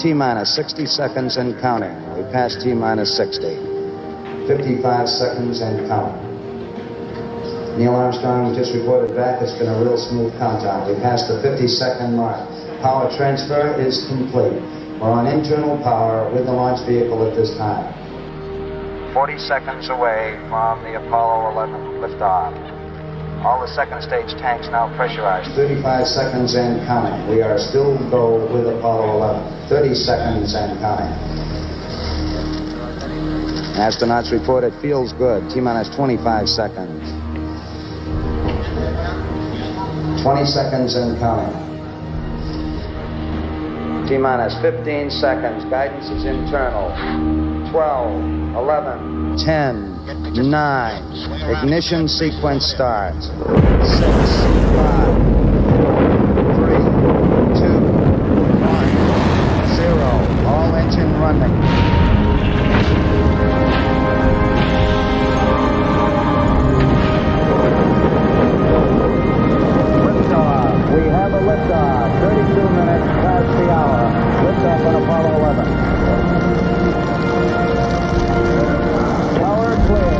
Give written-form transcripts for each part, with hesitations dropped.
T-minus 60 seconds and counting. We passed T-minus 60. 55 seconds and counting. Neil Armstrong just reported back. It's been a real smooth countdown. We passed the 50-second mark. Power transfer is complete. We're on internal power with the launch vehicle at this time. 40 seconds away from the Apollo 11 liftoff. All the second stage tanks now pressurized. 35 seconds and counting. We are still go with Apollo 11. 30 seconds and counting. Astronauts report it feels good. T-minus 25 seconds. 20 seconds and counting. T-minus 15 seconds. Guidance is internal. 12, 11, 10, 9. Ignition sequence starts. 6, 5, 4, 3, 2, 1, 0. All engine running. We have a liftoff, 32 minutes past the hour. Liftoff on Apollo 11. Power clear.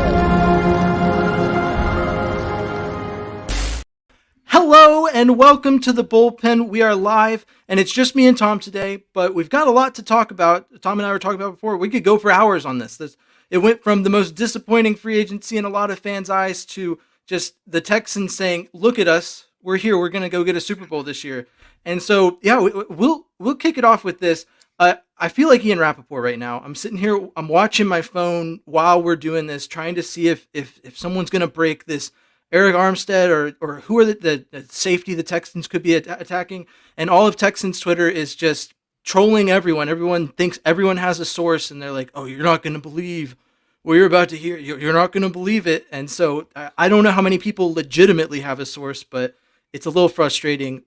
Hello and welcome to the Bullpen. We are live, and it's just me and Tom today, but we've got a lot to talk about. Tom and I were talking about before. We could go for hours on this. It went from the most disappointing free agency in a lot of fans' eyes to just the Texans saying, look at us. We're here. We're going to go get a Super Bowl this year. And so, yeah, we'll kick it off with this. I feel like Ian Rappaport right now. I'm sitting here. I'm watching my phone while we're doing this, trying to see if someone's going to break this Eric Armstead or who are the safety the Texans could be attacking. And all of Texans Twitter is just trolling everyone. Everyone thinks everyone has a source, and they're like, oh, you're not going to believe what you're about to hear. You're not going to believe it. And so I don't know how many people legitimately have a source, but it's a little frustrating,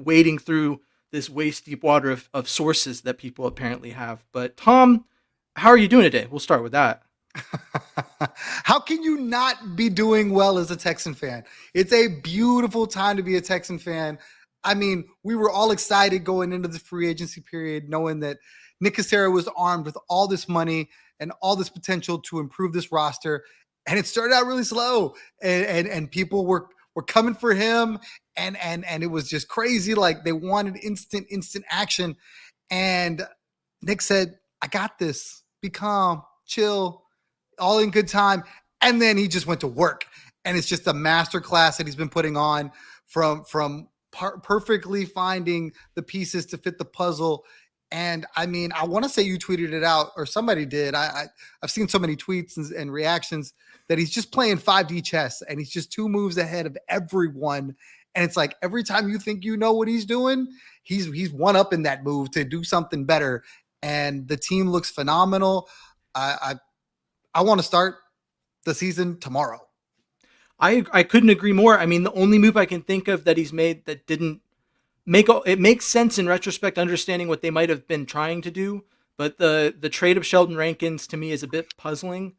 wading through this waist-deep water of sources that people apparently have. But Tom, how are you doing today? We'll start with that. How can you not be doing well as a Texan fan? It's a beautiful time to be a Texan fan. I mean, we were all excited going into the free agency period, knowing that Nick Cassera was armed with all this money and all this potential to improve this roster. And it started out really slow, and people were coming for him, and it was just crazy. Like, they wanted instant action. And Nick said, I got this. Be calm, chill, all in good time. And then he just went to work. And it's just a masterclass that he's been putting on from perfectly finding the pieces to fit the puzzle. And I mean, I want to say you tweeted it out, or somebody did. I've seen so many tweets and reactions that he's just playing 5D chess, and he's just 2 moves ahead of everyone. And it's like every time you think you know what he's doing, he's one up in that move to do something better. And the team looks phenomenal. I want to start the season tomorrow. I couldn't agree more. I mean, the only move I can think of that he's made that didn't it makes sense in retrospect, understanding what they might have been trying to do. But the trade of Sheldon Rankins to me is a bit puzzling.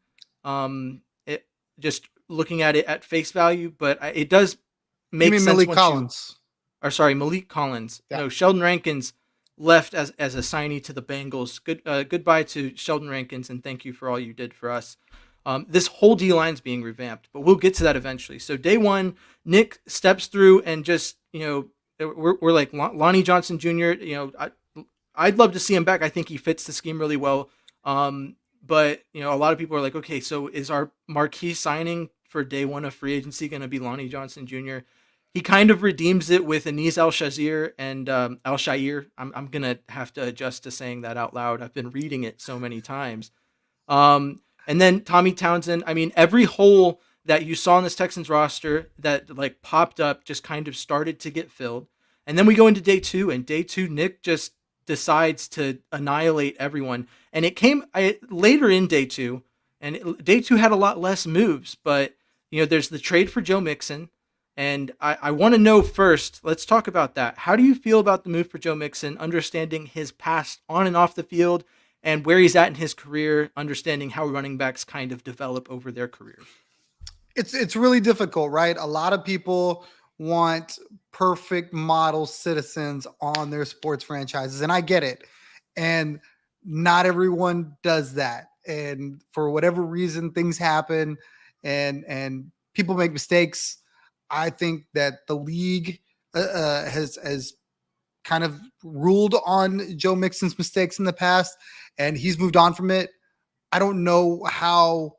Just looking at it at face value, but it does make sense. Malik Collins. Malik Collins. Yeah. No, Sheldon Rankins left as a signee to the Bengals. Goodbye to Sheldon Rankins, and thank you for all you did for us. This whole D-line's being revamped, but we'll get to that eventually. So day one, Nick steps through and just, we're like Lonnie Johnson Jr. I'd love to see him back. I think he fits the scheme really well. But, a lot of people are like, okay, so is our marquee signing for day one of free agency going to be Lonnie Johnson Jr.? He kind of redeems it with Anees Al-Shazir and Al-Shair. I'm going to have to adjust to saying that out loud. I've been reading it so many times. And then Tommy Townsend. I mean, every hole that you saw in this Texans roster that like popped up just kind of started to get filled. And then we go into day two, and day two, Nick just decides to annihilate everyone. And it came later in day two, and day two had a lot less moves, but there's the trade for Joe Mixon. And I want to know first, let's talk about that. How do you feel about the move for Joe Mixon, understanding his past on and off the field and where he's at in his career, understanding how running backs kind of develop over their careers? It's really difficult, right? A lot of people want perfect model citizens on their sports franchises, and I get it. And not everyone does that. And for whatever reason, things happen and people make mistakes. I think that the league has kind of ruled on Joe Mixon's mistakes in the past, and he's moved on from it. I don't know how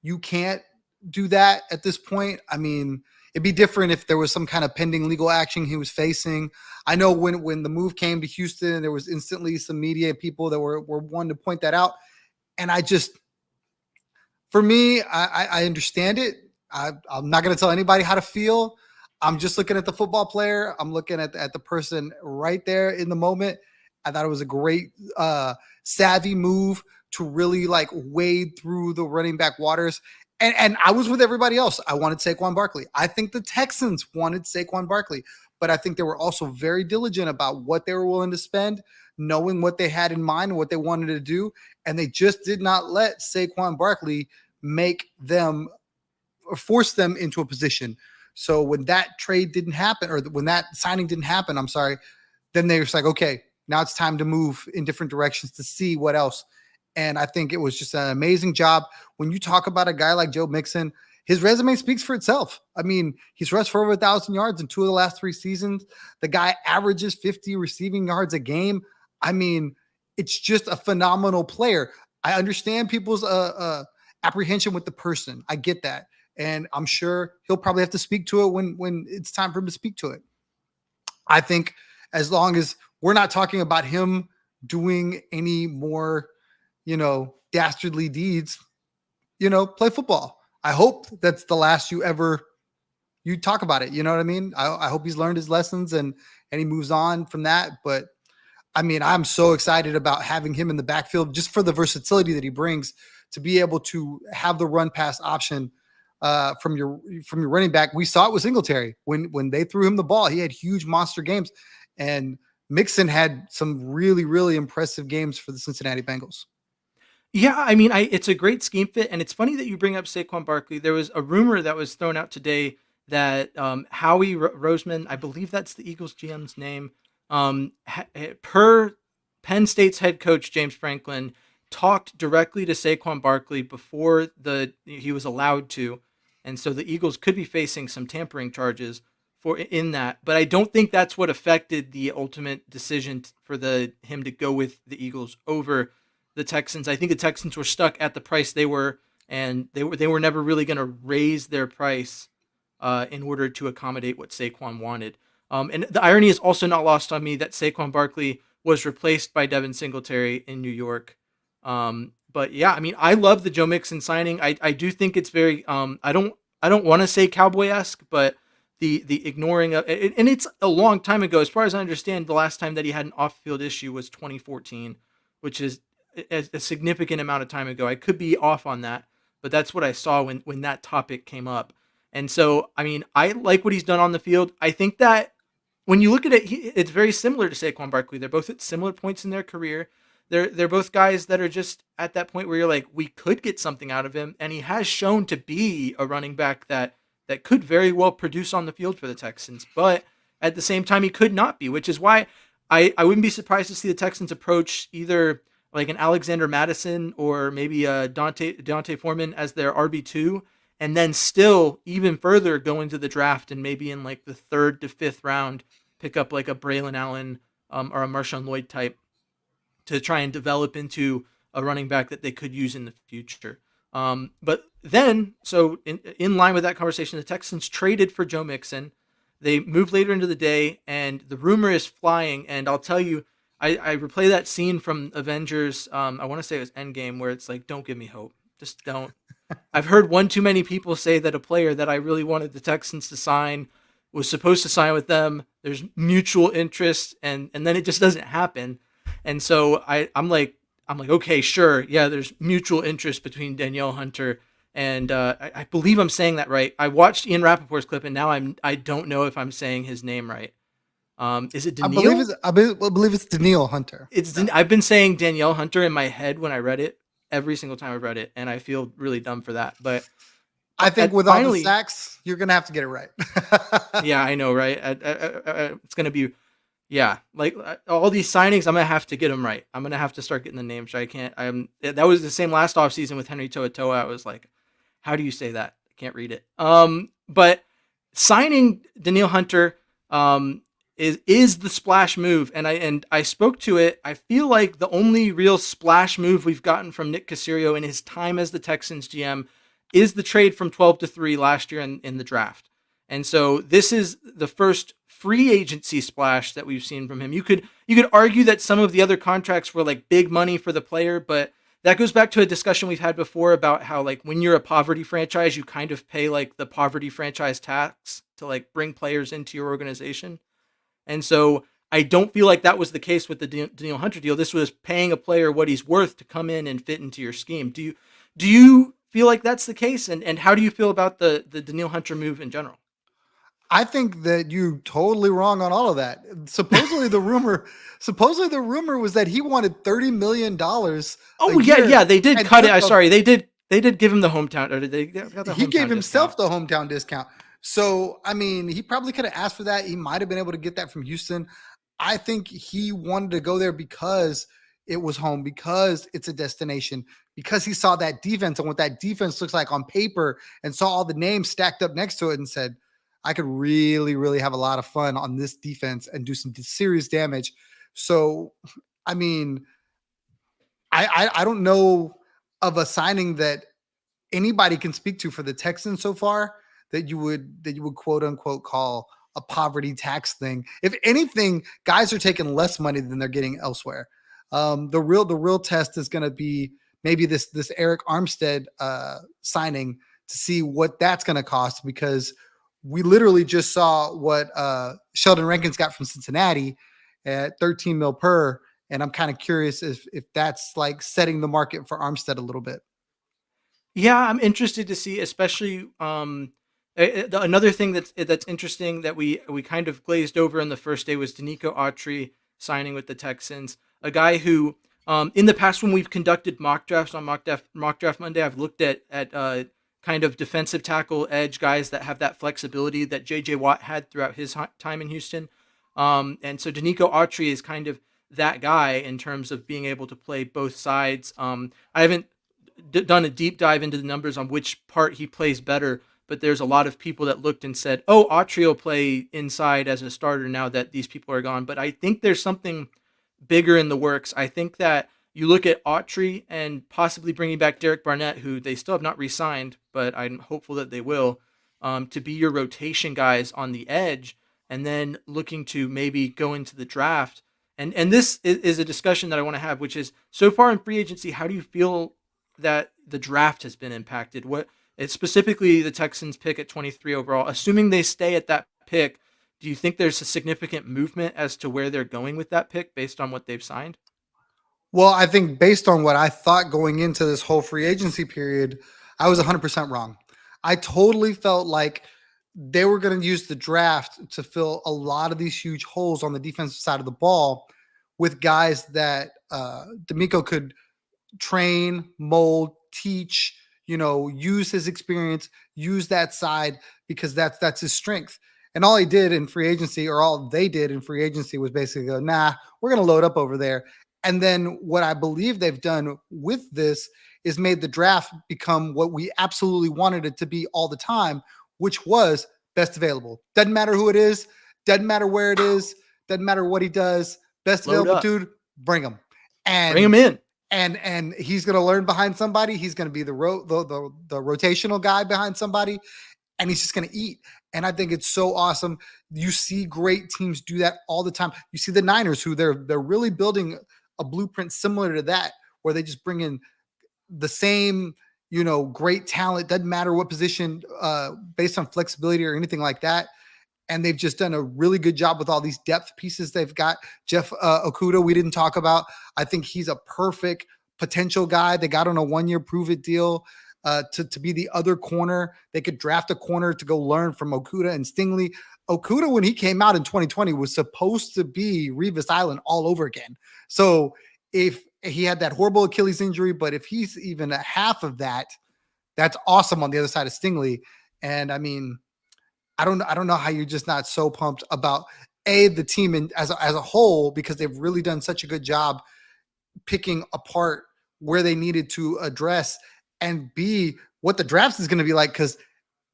you can't do that at this point. I mean, it'd be different if there was some kind of pending legal action he was facing. I know when the move came to Houston, there was instantly some media people that were wanting to point that out. And I just, for me, I understand it. I'm not going to tell anybody how to feel. I'm just looking at the football player. I'm looking at the person right there in the moment. I thought it was a great savvy move to really like wade through the running back waters. And I was with everybody else. I wanted Saquon Barkley. I think the Texans wanted Saquon Barkley, but I think they were also very diligent about what they were willing to spend, knowing what they had in mind and what they wanted to do. And they just did not let Saquon Barkley make them or force them into a position. So when that trade didn't happen, or when that signing didn't happen, I'm sorry, then they were like, okay, now it's time to move in different directions to see what else. And I think it was just an amazing job. When you talk about a guy like Joe Mixon, his resume speaks for itself. I mean, he's rushed for over 1,000 yards in 2 of the last 3 seasons. The guy averages 50 receiving yards a game. I mean, it's just a phenomenal player. I understand people's apprehension with the person. I get that. And I'm sure he'll probably have to speak to it when it's time for him to speak to it. I think as long as we're not talking about him doing any more, dastardly deeds, play football. I hope that's the last you talk about it. You know what I mean? I hope he's learned his lessons and he moves on from that. But I mean, I'm so excited about having him in the backfield just for the versatility that he brings to be able to have the run pass option from your running back. We saw it with Singletary when they threw him the ball. He had huge monster games, and Mixon had some really, really impressive games for the Cincinnati Bengals. Yeah, I mean, it's a great scheme fit, and it's funny that you bring up Saquon Barkley. There was a rumor that was thrown out today that Howie Roseman, I believe that's the Eagles GM's name, per Penn State's head coach James Franklin, talked directly to Saquon Barkley before he was allowed to, and so the Eagles could be facing some tampering charges in that. But I don't think that's what affected the ultimate decision for him to go with the Eagles over the Texans. I think the Texans were stuck at the price they were, and they were never really going to raise their price in order to accommodate what Saquon wanted. And the irony is also not lost on me that Saquon Barkley was replaced by Devin Singletary in New York. But yeah, I mean, I love the Joe Mixon signing. I do think it's very I don't want to say cowboy-esque, but the ignoring of it, and it's a long time ago. As far as I understand, the last time that he had an off-field issue was 2014, which is a significant amount of time ago. I could be off on that, but that's what I saw when that topic came up. And so, I mean, I like what he's done on the field. I think that when you look at it, it's very similar to Saquon Barkley. They're both at similar points in their career. They're both guys that are just at that point where you're like, we could get something out of him, and he has shown to be a running back that could very well produce on the field for the Texans. But at the same time, he could not be, which is why I wouldn't be surprised to see the Texans approach either like an Alexander Madison or maybe a Dante Foreman as their RB2, and then still even further go into the draft and maybe in like the 3rd to 5th round pick up like a Braylon Allen or a Marshawn Lloyd type to try and develop into a running back that they could use in the future. But then, so in line with that conversation, the Texans traded for Joe Mixon. They moved later into the day, and the rumor is flying. And I'll tell you, I replay that scene from Avengers. I want to say it was Endgame, where it's like, don't give me hope. Just don't. I've heard one too many people say that a player that I really wanted the Texans to sign was supposed to sign with them. There's mutual interest, and then it just doesn't happen. And so I'm like, okay, sure. Yeah, there's mutual interest between Danielle Hunter and I believe I'm saying that right. I watched Ian Rappaport's clip, and now I don't know if I'm saying his name right. Is it Danielle? I believe it's Danielle Hunter. I've been saying Danielle Hunter in my head when I read it every single time I've read it, and I feel really dumb for that. But I think with all the sacks, you're gonna have to get it right. Yeah, I know, right? It's gonna be, Yeah, like all these signings, I'm gonna have to get them right. I'm gonna have to start getting the names right. I can't. That was the same last offseason with Henry To'oTo'o. I was like, how do you say that? I can't read it. But signing Daniil Hunter is the splash move, and I spoke to it. I feel like the only real splash move we've gotten from Nick Caserio in his time as the Texans GM is the trade from 12-3 last year in the draft. And so this is the first free agency splash that we've seen from him. You could argue that some of the other contracts were like big money for the player, but that goes back to a discussion we've had before about how like when you're a poverty franchise, you kind of pay like the poverty franchise tax to like bring players into your organization. And so I don't feel like that was the case with the Daniil Hunter deal. This was paying a player what he's worth to come in and fit into your scheme. Do you feel like that's the case? And how do you feel about the Daniil Hunter move in general? I think that you're totally wrong on all of that. Supposedly the rumor was that he wanted $30 million Oh a yeah, year yeah, they did and cut it. took I a sorry, they did give him the hometown, or they got the he gave hometown himself discount. the hometown discount. So, I mean, he probably could have asked for that. He might have been able to get that from Houston. I think he wanted to go there because it was home, because it's a destination, because he saw that defense and what that defense looks like on paper and saw all the names stacked up next to it and said, I could really, really have a lot of fun on this defense and do some serious damage. So, I mean, I don't know of a signing that anybody can speak to for the Texans so far that you would quote unquote call a poverty tax thing. If anything, guys are taking less money than they're getting elsewhere. The real test is going to be maybe this Eric Armstead signing to see what that's going to cost, because we literally just saw what Sheldon Rankins got from Cincinnati at 13 mil per, and I'm kind of curious if that's like setting the market for Armstead a little bit. Yeah, I'm interested to see, especially another thing that's interesting that we kind of glazed over in the first day was Danico Autry signing with the Texans, a guy who in the past when we've conducted mock drafts on mock draft Monday, I've looked at kind of defensive tackle edge guys that have that flexibility that J.J. Watt had throughout his time in Houston, and so Danico Autry is kind of that guy in terms of being able to play both sides. I haven't done a deep dive into the numbers on which part he plays better, but there's a lot of people that looked and said, "Oh, Autry will play inside as a starter now that these people are gone." But I think there's something bigger in the works. I think that you look at Autry and possibly bringing back Derek Barnett, who they still have not re-signed, but I'm hopeful that they will, to be your rotation guys on the edge, and then looking to maybe go into the draft. And this is a discussion that I want to have, which is so far in free agency, how do you feel that the draft has been impacted? What it's specifically the Texans pick at 23 overall, assuming they stay at that pick, do you think there's a significant movement as to where they're going with that pick based on what they've signed? Well, I think based on what I thought going into this whole free agency period, I was 100% wrong. I totally felt like they were going to use the draft to fill a lot of these huge holes on the defensive side of the ball with guys that D'Amico could train, mold, teach, use his experience, use that side, because that's his strength. And all he did in free agency, or all they did in free agency, was basically go, nah, we're going to load up over there. And then what I believe they've done with this is made the draft become what we absolutely wanted it to be all the time, which was best available. Doesn't matter who it is, doesn't matter where it is, doesn't matter what he does. Best Load available up, dude, bring him. bring And them in. and he's going to learn behind somebody. He's going to be the rotational guy behind somebody, and he's just going to eat. And I think it's so awesome. You see great teams do that all the time. You see the Niners, who they're really building a blueprint similar to that, where they just bring in the same, great talent. Doesn't matter what position, based on flexibility or anything like that. And they've just done a really good job with all these depth pieces they've got. Jeff Okudah, we didn't talk about. I think he's a perfect potential guy. They got on a 1-year prove-it deal to be the other corner. They could draft a corner to go learn from Okudah and Stingley. Okudah, when he came out in 2020, was supposed to be Revis Island all over again. So if he had that horrible Achilles injury, but if he's even a half of that, that's awesome on the other side of Stingley. And I mean, I don't know how you're just not so pumped about the team as a whole, because they've really done such a good job picking apart where they needed to address, and B, what the draft is going to be like, because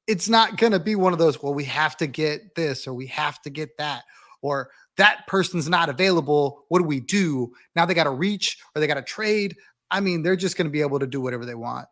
it's not going to be one of those, well, we have to get this or we have to get that, or that person's not available. What do we do? Now they got to reach or they got to trade. I mean, they're just going to be able to do whatever they want.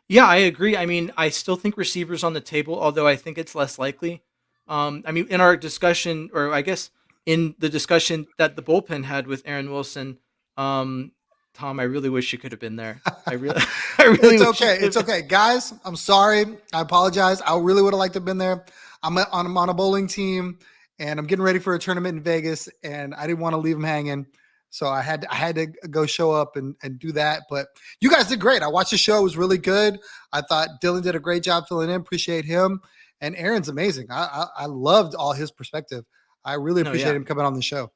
Yeah, I agree. I mean, I still think receivers on the table, although I think it's less likely. I mean, in our discussion, or I guess in the discussion that the bullpen had with Aaron Wilson, um, Tom, I really wish you could have been there. I really, I really It's wish you okay. could It's have been. okay. Guys, I'm sorry. I apologize. I really would have liked to have been there. I'm on a bowling team and I'm getting ready for a tournament in Vegas, and I didn't want to leave them hanging. So I had to go show up and do that. But you guys did great. I watched the show. It was really good. I thought Dylan did a great job filling in. Appreciate him. And Aaron's amazing. I loved all his perspective. I really No, appreciate yeah. him coming on the show.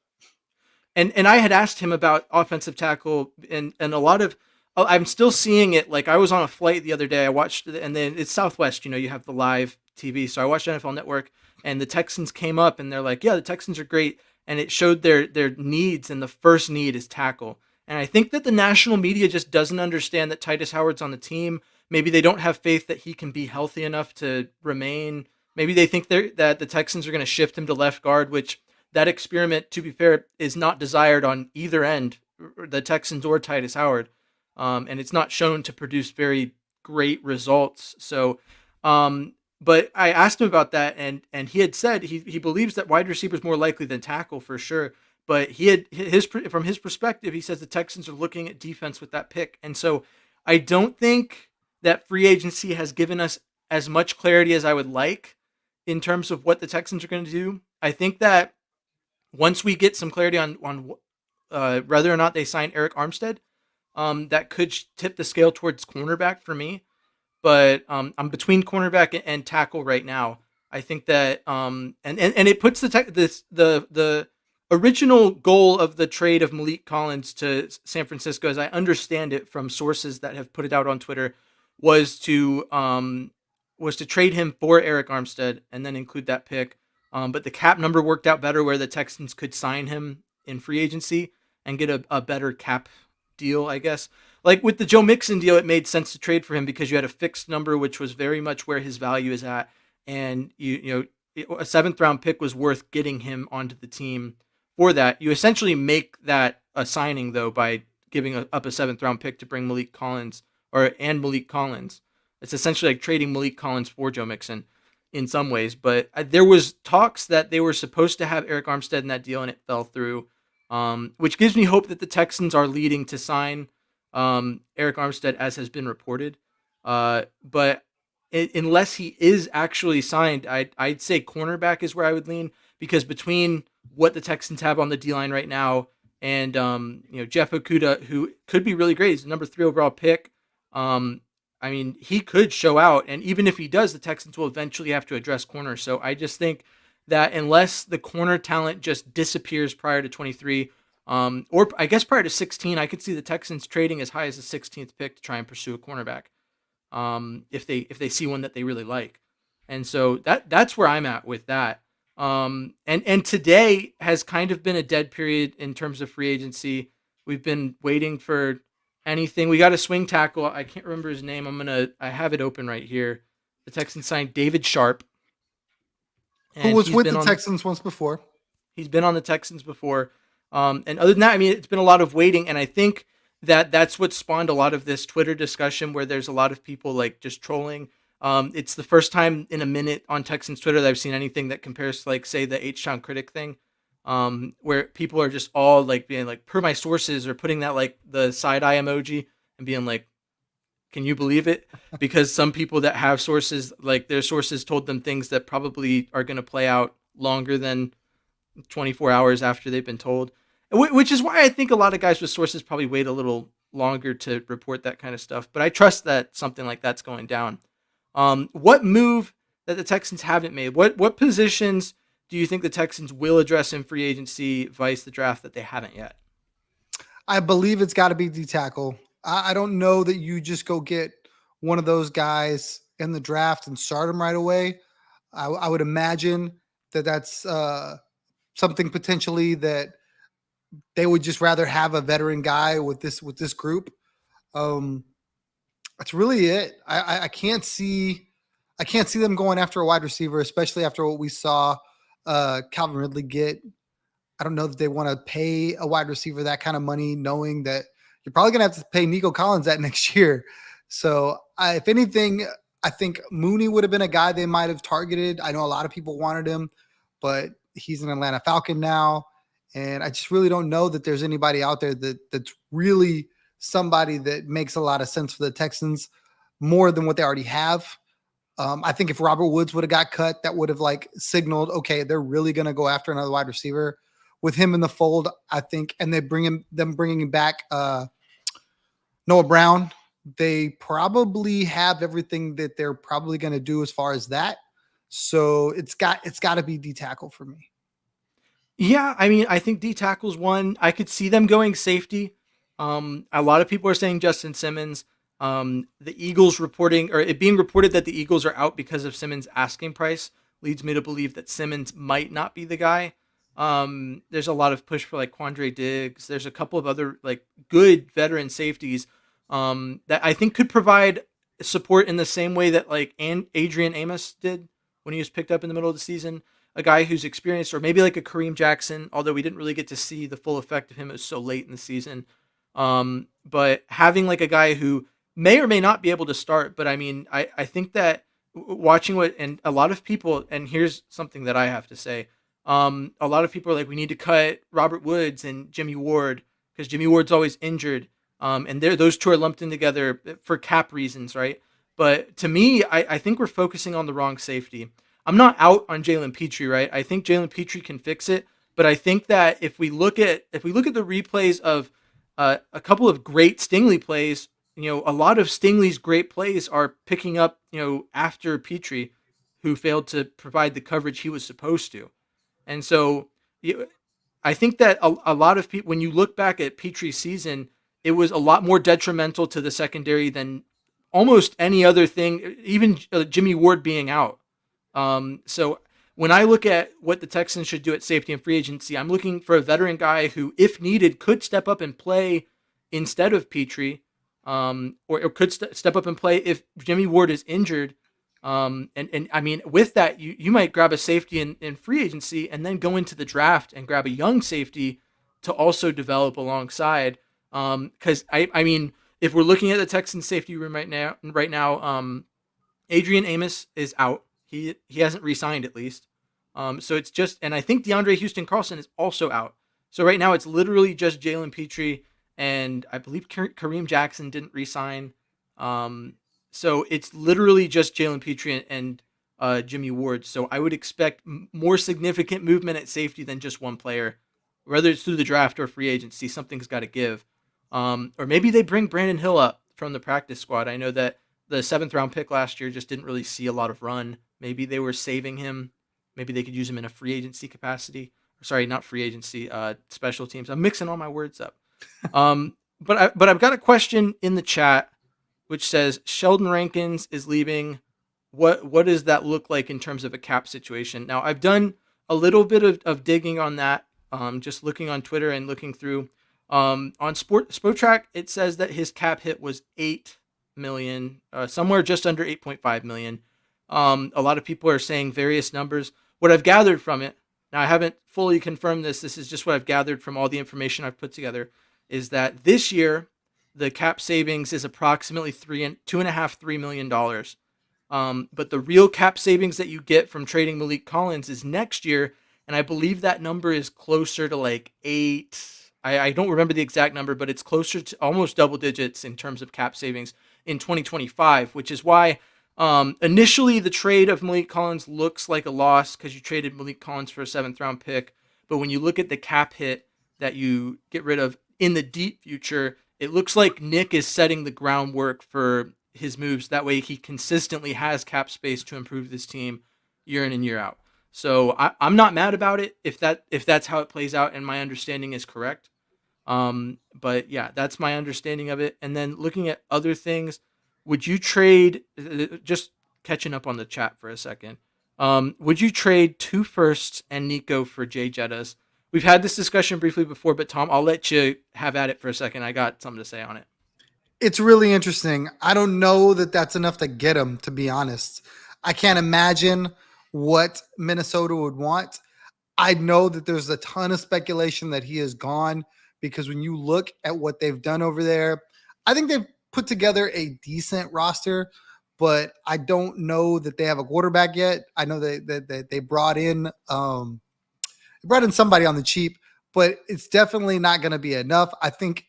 And I had asked him about offensive tackle, and a lot of I'm still seeing it. Like, I was on a flight the other day, I watched it, and then it's Southwest, you have the live TV, so I watched NFL Network, and the Texans came up, and they're like, yeah, the Texans are great, and it showed their needs, and the first need is tackle. And I think that the national media just doesn't understand that Titus Howard's on the team. Maybe they don't have faith that he can be healthy enough to remain. Maybe they think that the Texans are going to shift him to left guard, which that experiment, to be fair, is not desired on either end, the Texans or Titus Howard, and it's not shown to produce very great results. So, but I asked him about that, and he had said he believes that wide receiver is more likely than tackle for sure. But he had from his perspective, he says the Texans are looking at defense with that pick, and so I don't think that free agency has given us as much clarity as I would like in terms of what the Texans are going to do. I think that once we get some clarity on whether or not they sign Eric Armstead, that could tip the scale towards cornerback for me. But I'm between cornerback and tackle right now. I think that and it puts the original goal of the trade of Malik Collins to San Francisco, as I understand it from sources that have put it out on Twitter, was to trade him for Eric Armstead and then include that pick. But the cap number worked out better, where the Texans could sign him in free agency and get a better cap deal, I guess. Like with the Joe Mixon deal, it made sense to trade for him because you had a fixed number, which was very much where his value is at. And a 7th-round pick was worth getting him onto the team for that. You essentially make that a signing, though, by giving up a 7th-round pick to bring Malik Collins and Malik Collins. It's essentially like trading Malik Collins for Joe Mixon in some ways. But there was talks that they were supposed to have Eric Armstead in that deal, and it fell through, which gives me hope that the Texans are leading to sign Eric Armstead, as has been reported. But unless he is actually signed, I'd say cornerback is where I would lean, because between what the Texans have on the D-line right now and Jeff Okudah, who could be really great, he's the number 3 overall pick. I mean, he could show out, and even if he does, the Texans will eventually have to address corner. So I just think that unless the corner talent just disappears prior to 23, or I guess prior to 16, I could see the Texans trading as high as the 16th pick to try and pursue a cornerback, if they see one that they really like. And so that's where I'm at with that. And today has kind of been a dead period in terms of free agency. We've been waiting for anything. We got a swing tackle. I can't remember his name. I have it open right here. The Texans signed David Sharp, Who and was with the Texans once before. He's been on the Texans before. And other than that, I mean, it's been a lot of waiting, and I think that's what spawned a lot of this Twitter discussion, where there's a lot of people like just trolling. It's the first time in a minute on Texans Twitter that I've seen anything that compares to, like, say, the H-Town Critic thing, where people are just all like being like, per my sources, or putting that like the side eye emoji and being like, can you believe it? Because some people that have sources, like their sources told them things that probably are going to play out longer than 24 hours after they've been told, which is why I think a lot of guys with sources probably wait a little longer to report that kind of stuff. But I trust that something like that's going down. What move that the Texans haven't made? What positions do you think the Texans will address in free agency, vice the draft, that they haven't yet? I believe it's got to be D tackle. I don't know that you just go get one of those guys in the draft and start them right away. I would imagine that's something potentially that they would just rather have a veteran guy with this group. Um, that's really it. I can't see them going after a wide receiver, especially after what we saw Calvin Ridley get. I don't know that they want to pay a wide receiver that kind of money, knowing that you're probably going to have to pay Nico Collins that next year. So, if anything, I think Mooney would have been a guy they might have targeted. I know a lot of people wanted him, but he's an Atlanta Falcon now. And I just really don't know that there's anybody out there that's really somebody that makes a lot of sense for the Texans more than what they already have. I think if Robert Woods would have got cut, that would have like signaled, okay, they're really going to go after another wide receiver. With him in the fold, I think, and they bringing back Noah Brown, they probably have everything that they're probably going to do as far as that. So it's got to be D tackle for me. Yeah, I mean, I think D tackle's one. I could see them going safety. A lot of people are saying Justin Simmons. The Eagles reporting, or it being reported that the Eagles are out because of Simmons' asking price, leads me to believe that Simmons might not be the guy. There's a lot of push for like Quandre Diggs. There's a couple of other like good veteran safeties that I think could provide support in the same way that like Adrian Amos did when he was picked up in the middle of the season. A guy who's experienced, or maybe like a Kareem Jackson, although we didn't really get to see the full effect of him. It was so late in the season. But having like a guy who may or may not be able to start, but I mean, I think that watching what, and a lot of people, and here's something that I have to say, a lot of people are like, we need to cut Robert Woods and Jimmy Ward because Jimmy Ward's always injured. And those two are lumped in together for cap reasons, right? But to me, I think we're focusing on the wrong safety. I'm not out on Jalen Petrie, right? I think Jalen Petrie can fix it, but I think that if we look at the replays of a couple of great Stingley plays, a lot of Stingley's great plays are picking up, after Petrie, who failed to provide the coverage he was supposed to. And so I think that a lot of people, when you look back at Petrie's season, it was a lot more detrimental to the secondary than almost any other thing, even Jimmy Ward being out. So when I look at what the Texans should do at safety and free agency, I'm looking for a veteran guy who, if needed, could step up and play instead of Petrie, or could step up and play if Jimmy Ward is injured. And I mean, with that, you might grab a safety in free agency and then go into the draft and grab a young safety to also develop alongside. Cause I mean, if we're looking at the Texans safety room right now, Adrian Amos is out. He hasn't re-signed at least. So it's just, and I think DeAndre Houston Carlson is also out. So right now it's literally just Jalen Petrie, and I believe Kareem Jackson didn't re-sign. So it's literally just Jalen Petrie and Jimmy Ward. So I would expect more significant movement at safety than just one player, whether it's through the draft or free agency. Something's got to give. Or maybe they bring Brandon Hill up from the practice squad. I know that the 7th round pick last year just didn't really see a lot of run. Maybe they were saving him. Maybe they could use him in a free agency capacity. Sorry, not free agency, special teams. I'm mixing all my words up. But I've got a question in the chat which says Sheldon Rankins is leaving. What does that look like in terms of a cap situation? Now, I've done a little bit of digging on that, just looking on Twitter and looking through. On Spotrac, it says that his cap hit was $8 million, somewhere just under 8.5 million. A lot of people are saying various numbers. What I've gathered from it, now I haven't fully confirmed this is just what I've gathered from all the information I've put together, is that this year the cap savings is approximately $3 million. But the real cap savings that you get from trading Malik Collins is next year, and I believe that number is closer to like 8. I don't remember the exact number, but it's closer to almost double digits in terms of cap savings in 2025, which is why initially the trade of Malik Collins looks like a loss because you traded Malik Collins for a 7th round pick. But when you look at the cap hit that you get rid of in the deep future, it looks like Nick is setting the groundwork for his moves. That way he consistently has cap space to improve this team year in and year out. So I'm not mad about it if that's how it plays out and my understanding is correct. But yeah, that's my understanding of it. And then looking at other things, would you trade, just catching up on the chat for a second, Would you trade 2 firsts and Nico for Jay Jettas? We've had this discussion briefly before, but Tom, I'll let you have at it for a second. I got something to say on it. It's really interesting. I don't know that that's enough to get him, to be honest. I can't imagine what Minnesota would want. I know that there's a ton of speculation that he is gone because when you look at what they've done over there, I think they've put together a decent roster, but I don't know that they have a quarterback yet. I know that they brought in somebody on the cheap, but it's definitely not going to be enough. I think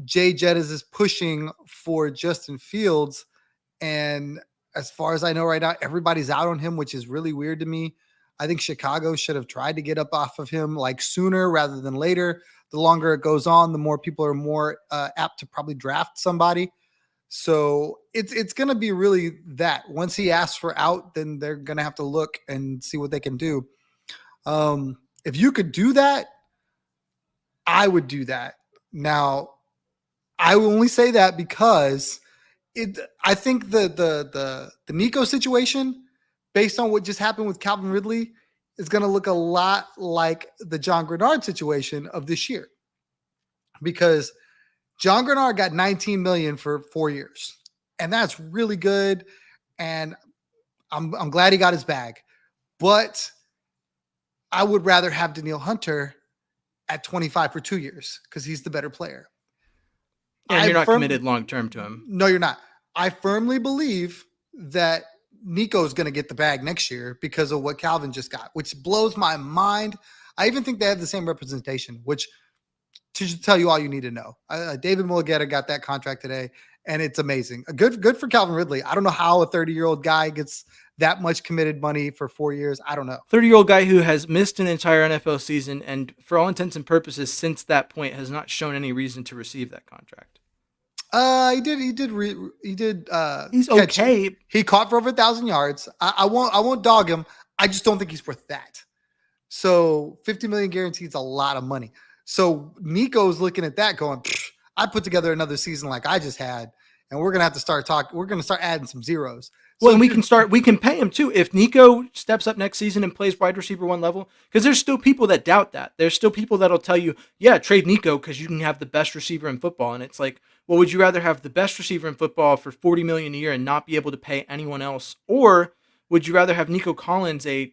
Jay Jettis is pushing for Justin Fields, and as far as I know right now, everybody's out on him, which is really weird to me. I think Chicago should have tried to get up off of him like sooner rather than later. The longer it goes on, the more people are more apt to probably draft somebody. So it's going to be really that. Once he asks for out, then they're going to have to look and see what they can do. If you could do that, I would do that. Now, I will only say that because I think the Nico situation, based on what just happened with Calvin Ridley, is going to look a lot like the John Grenard situation of this year, because John Grenard got $19 million for 4 years, and that's really good. And I'm glad he got his bag, but I would rather have Danielle Hunter at 25 for 2 years because he's the better player. And you're not committed long-term to him. No, you're not. I firmly believe that Nico's going to get the bag next year because of what Calvin just got, which blows my mind. I even think they have the same representation, which to tell you all you need to know. David Mulugeta got that contract today, and it's amazing. Good for Calvin Ridley. I don't know how a 30-year-old guy gets that much committed money for 4 years. I don't know. 30-year-old guy who has missed an entire NFL season and, for all intents and purposes, since that point, has not shown any reason to receive that contract. He did. He's okay. He caught for over 1,000 yards. I won't dog him. I just don't think he's worth that. So 50 million guaranteed is a lot of money. So Nico's looking at that going, I put together another season like I just had, and we're going to have to start talking. We're going to start adding some zeros. Well, and we can pay him too. If Nico steps up next season and plays wide receiver 1 level, because there's still people that doubt that. There's still people that'll tell you, yeah, trade Nico because you can have the best receiver in football. And it's like, well, would you rather have the best receiver in football for $40 million a year and not be able to pay anyone else? Or would you rather have Nico Collins, if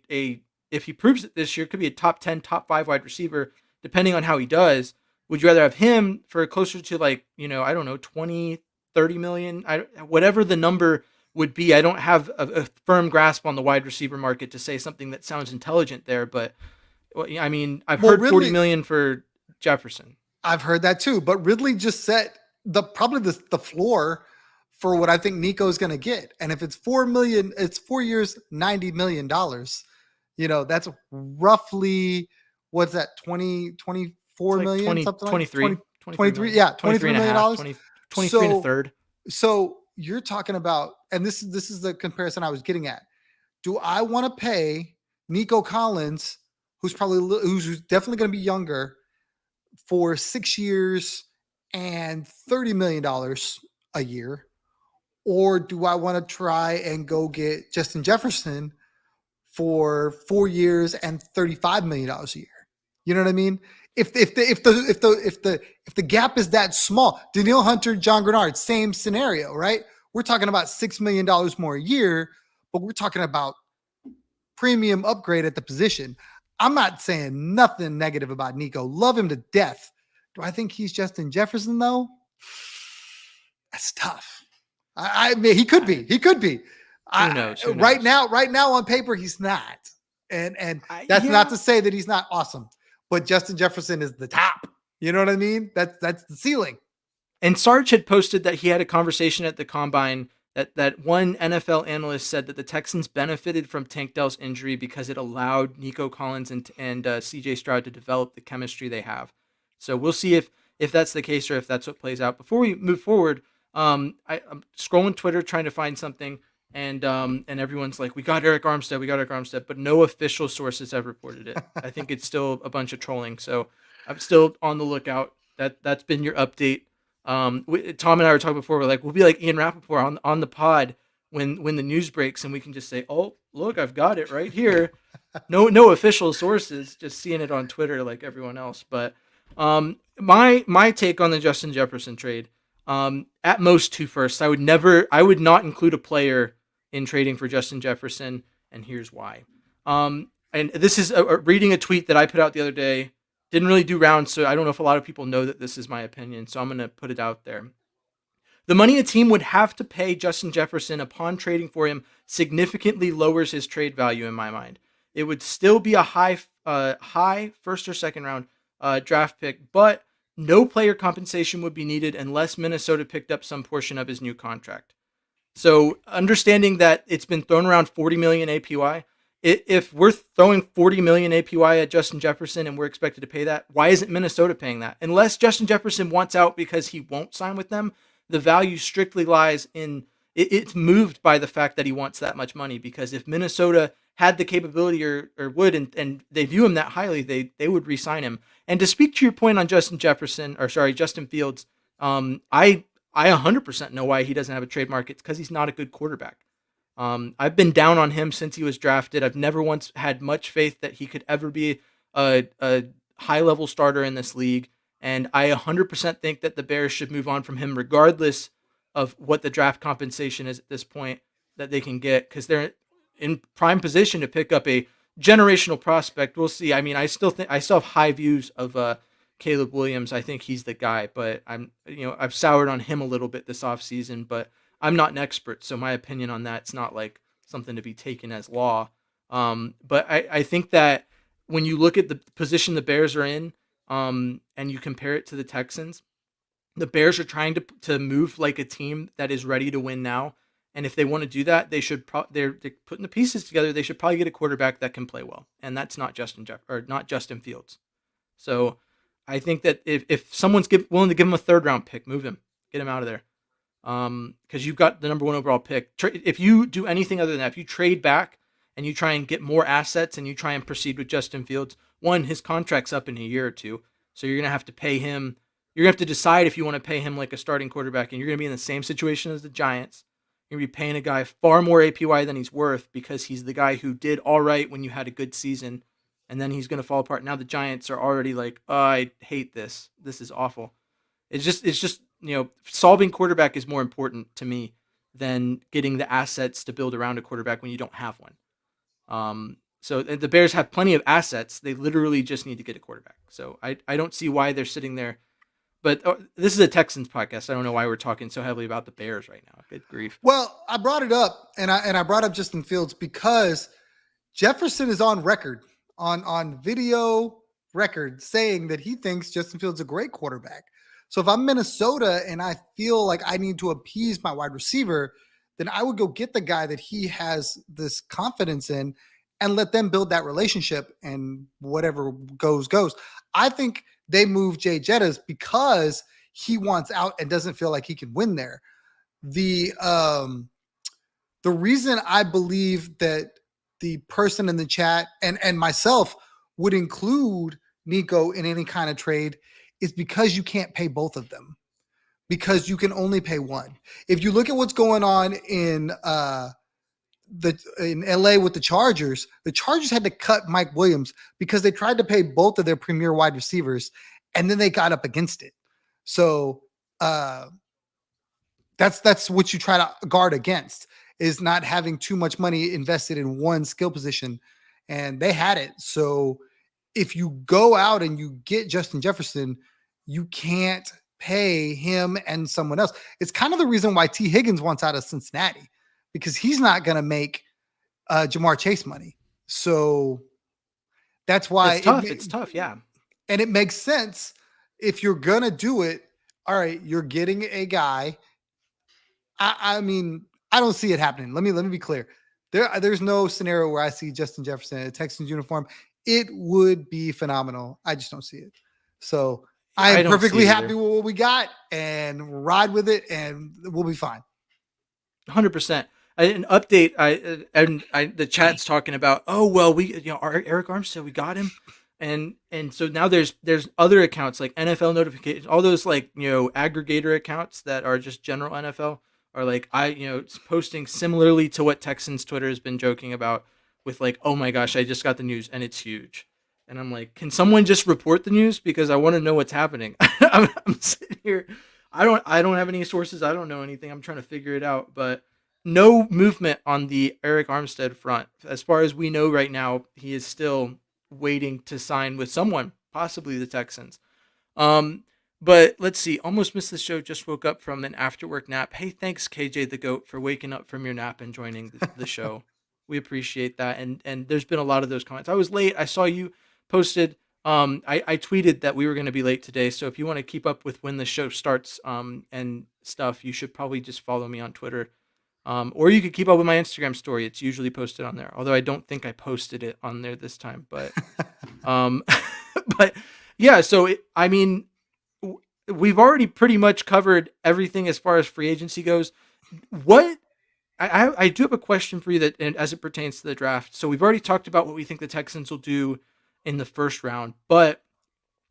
he proves it this year, could be a top 10, top 5 wide receiver, depending on how he does. Would you rather have him for closer to I don't know, 20, 30 million, whatever the number would be? I don't have a firm grasp on the wide receiver market to say something that sounds intelligent there, but I mean, I've heard Ridley, 40 million for Jefferson. I've heard that too, but Ridley just set probably the floor for what I think Nico is going to get. And if it's $4 million, it's 4 years, $90 million. That's roughly, what's that? 24 million, 20, something 23, like 23. Yeah. $23 million. 23 and a third. So you're talking about, and this is the comparison I was getting at. Do I want to pay Nico Collins, who's definitely going to be younger, for 6 years and $30 million a year? Or do I want to try and go get Justin Jefferson for 4 years and $35 million a year? You know what I mean? If the gap is that small, Danielle Hunter, John Grenard, same scenario, right? We're talking about $6 million more a year, but we're talking about premium upgrade at the position. I'm not saying nothing negative about Nico. Love him to death. Do I think he's Justin Jefferson though? That's tough. I mean, he could be. Who knows? Right now on paper, he's not. And that's not to say that he's not awesome, but Justin Jefferson is the top. You know what I mean? That's the ceiling. And Sarge had posted that he had a conversation at the Combine that one NFL analyst said that the Texans benefited from Tank Dell's injury because it allowed Nico Collins and CJ Stroud to develop the chemistry they have. So we'll see if that's the case or if that's what plays out. Before we move forward, I'm scrolling Twitter trying to find something, and everyone's like, we got Eric Armstead, but no official sources have reported it. I think it's still a bunch of trolling. So I'm still on the lookout. That's been your update. Tom and I were talking before. We're like, we'll be like Ian Rappaport on the pod when the news breaks and we can just say, "Oh, look, I've got it right here." No official sources, just seeing it on Twitter like everyone else. But my take on the Justin Jefferson trade, at most 2 firsts. I would not include a player in trading for Justin Jefferson, and here's why. And this is reading a tweet that I put out the other day. Didn't really do rounds, so I don't know if a lot of people know that this is my opinion. So I'm going to put it out there. The money a team would have to pay Justin Jefferson upon trading for him significantly lowers his trade value in my mind. It would still be a high first or second round draft pick, but no player compensation would be needed unless Minnesota picked up some portion of his new contract. So understanding that it's been thrown around 40 million APY, if we're throwing 40 million APY at Justin Jefferson and we're expected to pay that, why isn't Minnesota paying that? Unless Justin Jefferson wants out because he won't sign with them, the value strictly lies in it's moved by the fact that he wants that much money. Because if Minnesota had the capability or would and they view him that highly, they would re-sign him. And to speak to your point on Justin Fields, I 100% know why he doesn't have a trade market. It's because he's not a good quarterback. I've been down on him since he was drafted. I've never once had much faith that he could ever be a high-level starter in this league. And I 100% think that the Bears should move on from him regardless of what the draft compensation is at this point that they can get, because they're in prime position to pick up a generational prospect. We'll see. I mean, I still have high views of Caleb Williams. I think he's the guy, but I've soured on him a little bit this offseason, but I'm not an expert, so my opinion on that's not like something to be taken as law. But I think that when you look at the position the Bears are in, and you compare it to the Texans, the Bears are trying to move like a team that is ready to win now. And if they want to do that, they should they're putting the pieces together. They should probably get a quarterback that can play well, and that's not not Justin Fields. So I think that if someone's willing to give him a third round pick, move him, get him out of there. Because you've got the number 1 overall pick. If you do anything other than that, if you trade back and you try and get more assets and you try and proceed with Justin Fields, one, his contract's up in a year or two, so you're gonna have to pay him. You're gonna have to decide if you want to pay him like a starting quarterback, and you're gonna be in the same situation as the Giants. You're gonna be paying a guy far more APY than he's worth because he's the guy who did all right when you had a good season, and then he's gonna fall apart. Now the Giants are already like, oh, I hate this. This is awful. It's just solving quarterback is more important to me than getting the assets to build around a quarterback when you don't have one. So the Bears have plenty of assets. They literally just need to get a quarterback. So I don't see why they're sitting there. But this is a Texans podcast. I don't know why we're talking so heavily about the Bears right now. Good grief. Well, I brought it up, and I brought up Justin Fields because Jefferson is on record, on video record, saying that he thinks Justin Fields is a great quarterback. So if I'm Minnesota and I feel like I need to appease my wide receiver, then I would go get the guy that he has this confidence in and let them build that relationship, and whatever goes. I think they move Jay Jettas because he wants out and doesn't feel like he can win there. The reason I believe that the person in the chat and myself would include Nico in any kind of trade is because you can't pay both of them, because you can only pay one. If you look at what's going on in LA with the Chargers had to cut Mike Williams because they tried to pay both of their premier wide receivers, and then they got up against it. So that's what you try to guard against, is not having too much money invested in one skill position, and they had it. So if you go out and you get Justin Jefferson, you can't pay him and someone else. It's kind of the reason why T. Higgins wants out of Cincinnati, because he's not going to make Jamar Chase money. So that's why it's tough. Yeah. And it makes sense if you're going to do it. All right, you're getting a guy. I mean, I don't see it happening. Let me be clear. There's no scenario where I see Justin Jefferson in a Texans uniform. It would be phenomenal. I just don't see it. So I am perfectly happy with what we got and ride with it, and we'll be fine. 100%. An update. The chat's talking about, oh well, Eric Armstead, we got him, and so now there's other accounts like NFL notifications, all those aggregator accounts that are just general NFL are like, posting similarly to what Texans Twitter has been joking about with like, oh my gosh, I just got the news and it's huge. And I'm like, can someone just report the news because I want to know what's happening? I'm sitting here. I don't have any sources. I don't know anything. I'm trying to figure it out, but no movement on the Eric Armstead front. As far as we know right now, he is still waiting to sign with someone, possibly the Texans. Um, but let's see. Almost missed the show. Just woke up from an after work nap. Hey, thanks KJ the Goat for waking up from your nap and joining the show. We appreciate that. And there's been a lot of those comments. I was late. I saw you posted. I tweeted that we were going to be late today. So if you want to keep up with when the show starts and stuff, you should probably just follow me on Twitter. Or you could keep up with my Instagram story. It's usually posted on there. Although I don't think I posted it on there this time. But but yeah. So we've already pretty much covered everything as far as free agency goes. What I do have a question for you that, and as it pertains to the draft. So we've already talked about what we think the Texans will do in the first round, but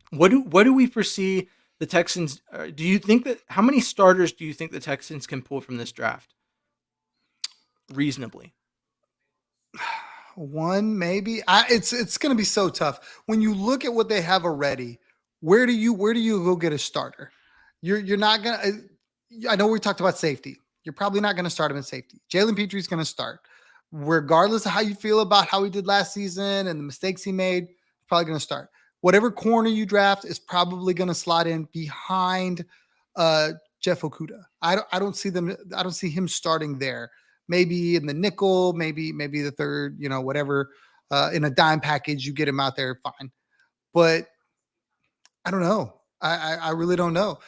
what do we foresee the Texans? Do you think that how many starters do you think the Texans can pull from this draft reasonably? One, maybe. It's going to be so tough when you look at what they have already. Where do you go get a starter? You're not gonna. I know we talked about safety. You're probably not going to start him in safety. Jalen Petry's going to start, regardless of how you feel about how he did last season and the mistakes he made. Probably going to start. Whatever corner you draft is probably going to slot in behind Jeff Okudah. I don't see them. I don't see him starting there. Maybe in the nickel, maybe the third. Whatever. In a dime package, you get him out there, fine. But I don't know. I really don't know.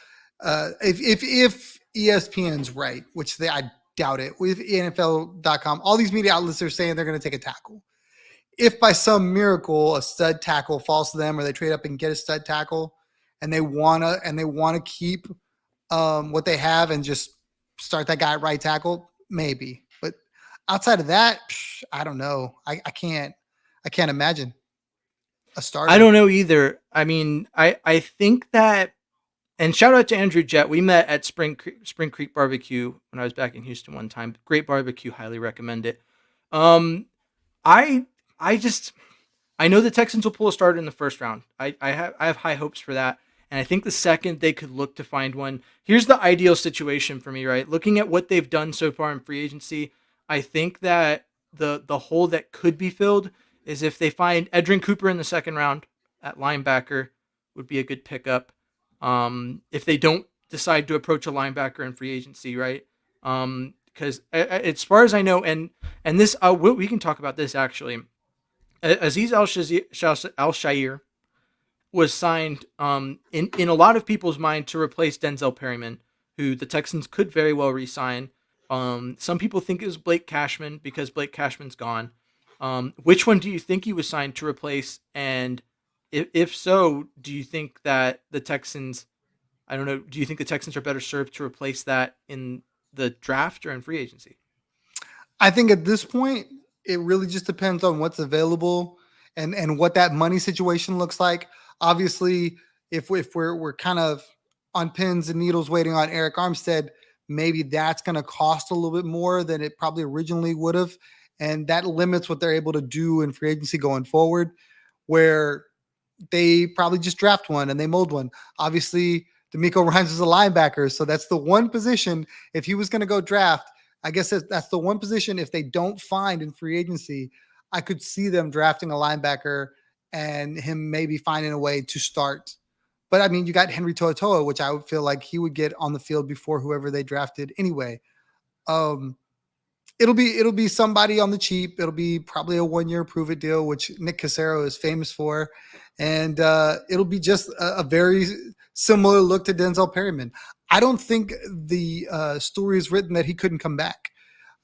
If ESPN's right, which I doubt it, with NFL.com, all these media outlets are saying they're going to take a tackle. If by some miracle a stud tackle falls to them, or they trade up and get a stud tackle, and they wanna keep what they have and just start that guy at right tackle, maybe. But outside of that, I don't know. I can't imagine a starter. I don't know either. I mean, I think that, and shout out to Andrew Jett. We met at Spring Creek Barbecue when I was back in Houston one time. Great barbecue, highly recommend it. I know the Texans will pull a starter in the first round. I have high hopes for that. And I think the second they could look to find one. Here's the ideal situation for me, right? Looking at what they've done so far in free agency, I think that the hole that could be filled is if they find Edrin Cooper in the second round at linebacker would be a good pickup. If they don't decide to approach a linebacker in free agency, right? Because as far as I know, and this we can talk about this actually. Aziz Al-Shair was signed in a lot of people's mind to replace Denzel Perryman, who the Texans could very well re-sign. Some people think it was Blake Cashman because Blake Cashman's gone. Which one do you think he was signed to replace? And if so, do you think that the Texans, I don't know, do you think the Texans are better served to replace that in the draft or in free agency? I think at this point, it really just depends on what's available and what that money situation looks like. Obviously, if we're kind of on pins and needles waiting on Eric Armstead, maybe that's going to cost a little bit more than it probably originally would have. And that limits what they're able to do in free agency going forward, where they probably just draft one and they mold one. Obviously, D'Amico Rhymes is a linebacker, so that's the one position. If he was going to go draft, I guess that's the one position if they don't find in free agency, I could see them drafting a linebacker and him maybe finding a way to start. But I mean, you got Henry To'oTo'o, which I would feel like he would get on the field before whoever they drafted anyway. It'll be somebody on the cheap. It'll be probably a 1-year prove it deal, which Nick Cassero is famous for. And it'll be just a very similar look to Denzel Perryman. I don't think the story is written that he couldn't come back.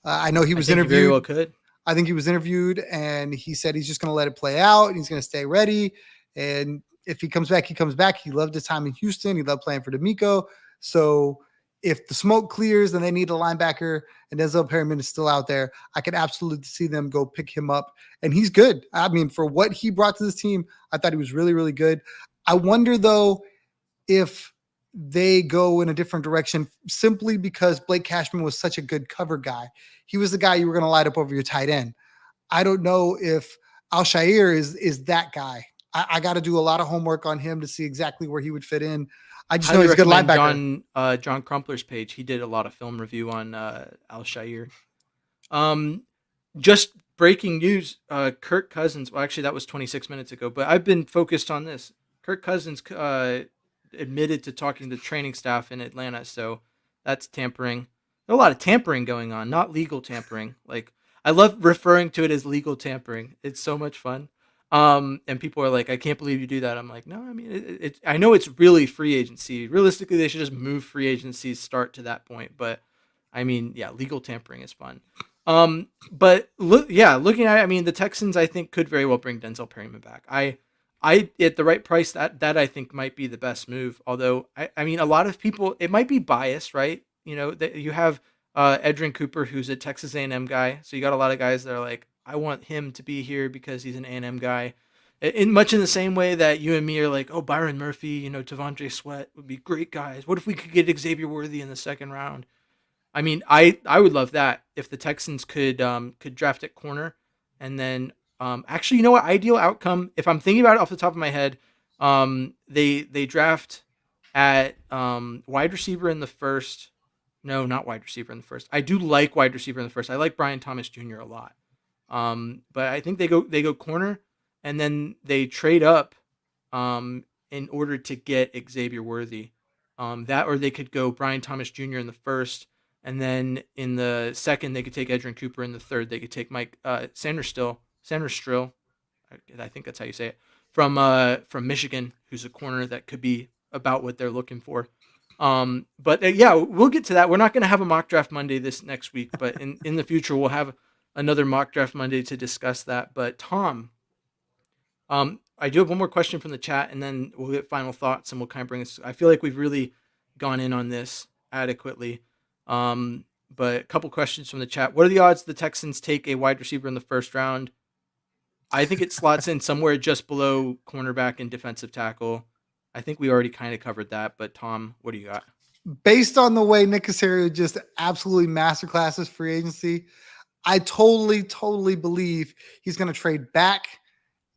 I know he was interviewed. He very well could. I think he was interviewed and he said he's just going to let it play out. And he's going to stay ready. And if he comes back, he comes back. He loved his time in Houston. He loved playing for D'Amico. So if the smoke clears and they need a linebacker and Denzel Perryman is still out there, I could absolutely see them go pick him up. And he's good. I mean, for what he brought to this team, I thought he was really, really good. I wonder, though, if they go in a different direction simply because Blake Cashman was such a good cover guy. He was the guy you were going to light up over your tight end. I don't know if Al-Shaair is that guy. I got to do a lot of homework on him to see exactly where he would fit in. I just know Highly he's a good recommend linebacker. John Crumpler's page. He did a lot of film review on Al-Shaair. Just breaking news, Kirk Cousins, well, actually, that was 26 minutes ago, but I've been focused on this. Kirk Cousins admitted to talking to training staff in Atlanta, so that's tampering. There's a lot of tampering going on, not legal tampering. Like, I love referring to it as legal tampering. It's so much fun. And people are like, I can't believe you do that. I'm like, no, I mean, I know it's really free agency. Realistically, they should just move free agency's start to that point. But I mean, yeah, legal tampering is fun. But looking at it, I mean, the Texans, I think, could very well bring Denzel Perryman back. I at the right price, that I think might be the best move. Although, I mean, a lot of people, it might be biased, right? You know, that you have Edrin Cooper, who's a Texas A&M guy. So you got a lot of guys that are like, I want him to be here because he's an A&M guy. In much in the same way that you and me are like, oh, Byron Murphy, you know, Tavondre Sweat would be great guys. What if we could get Xavier Worthy in the second round? I mean, I would love that if the Texans could draft at corner, and then actually, you know what, ideal outcome, if I'm thinking about it off the top of my head, they draft at wide receiver in the first. No, not wide receiver in the first. I do like wide receiver in the first. I like Brian Thomas Jr. a lot. But I think they go corner, and then they trade up in order to get Xavier Worthy. That, or they could go Brian Thomas Jr. in the first, and then in the second they could take Edrin Cooper. In the third they could take Mike Sanders Strill. I think that's how you say it, from Michigan, who's a corner that could be about what they're looking for. But yeah, we'll get to that. We're not going to have a mock draft Monday this next week, but in the future we'll have another mock draft Monday to discuss that. But Tom, I do have one more question from the chat, and then we'll get final thoughts, and we'll kind of bring this. I feel like we've really gone in on this adequately. But a couple questions from the chat. What are the odds the Texans take a wide receiver in the first round? I think it slots in somewhere just below cornerback and defensive tackle. I think we already kind of covered that, but Tom, what do you got? Based on the way Nick Caserio just absolutely masterclasses free agency, I totally believe he's going to trade back.